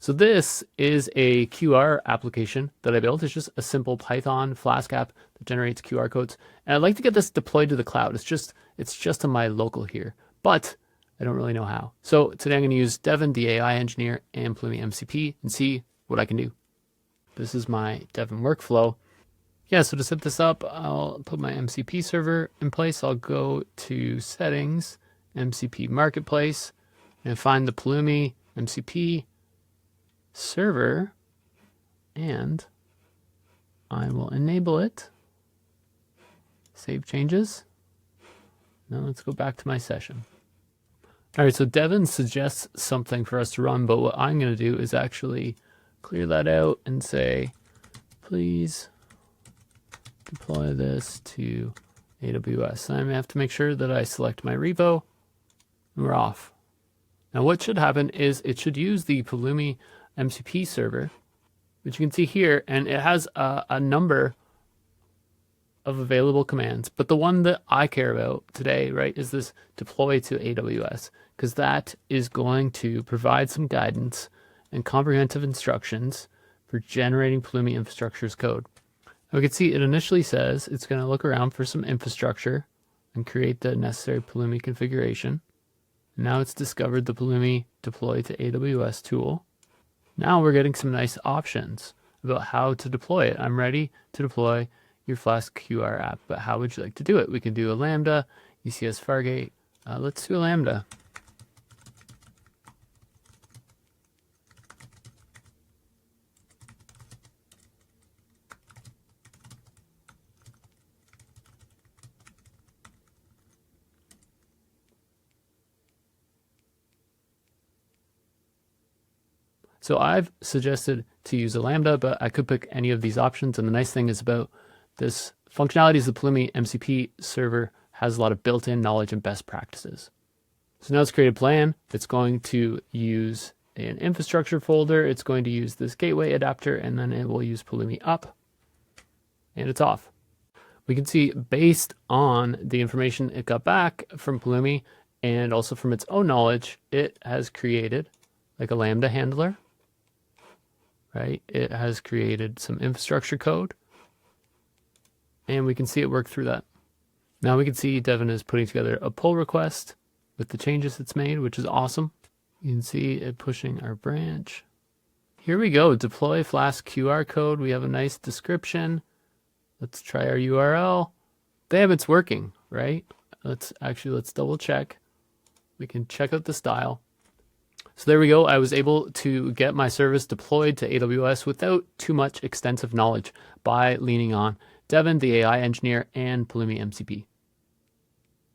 So this is a QR application that I built. It's just a simple Python Flask app that generates QR codes. And I'd like to get this deployed to the cloud. It's just on my local here, but I don't really know how. So today I'm going to use Devin, the AI engineer, and Pulumi MCP and see what I can do. This is my Devin workflow. Yeah, so to set this up, I'll put my MCP server in place. I'll go to settings, MCP marketplace, and find the Pulumi MCP server, and I will enable it. Save changes. Now let's go back to my session. All right, so Devin suggests something for us to run, but what I'm going to do is actually clear that out and say, please deploy this to AWS. And I have to make sure that I select my repo, and we're off. Now what should happen is it should use the Pulumi MCP server, which you can see here, and it has a number of available commands. But the one that I care about today, right, is this deploy to AWS, because that is going to provide some guidance and comprehensive instructions for generating Pulumi infrastructure's code. Now we can see it initially says it's going to look around for some infrastructure and create the necessary Pulumi configuration. Now it's discovered the Pulumi deploy to AWS tool. Now we're getting some nice options about how to deploy it. I'm ready to deploy your Flask QR app, but how would you like to do it? We can do a Lambda, ECS Fargate. Let's do a Lambda. So I've suggested to use a Lambda, but I could pick any of these options. And the nice thing is about this functionality is the Pulumi MCP server has a lot of built-in knowledge and best practices. So now let's create a plan. It's going to use an infrastructure folder. It's going to use this gateway adapter, and then it will use Pulumi up, and it's off. We can see based on the information it got back from Pulumi and also from its own knowledge, it has created like a Lambda handler. Right? It has created some infrastructure code, and we can see it work through that. Now we can see Devin is putting together a pull request with the changes it's made, which is awesome. You can see it pushing our branch. Here we go, deploy Flask QR code. We have a nice description. Let's try our URL. Damn, it's working, right? Let's double check. We can check out the style. So there we go. I was able to get my service deployed to AWS without too much extensive knowledge by leaning on Devin, the AI engineer, and Pulumi MCP.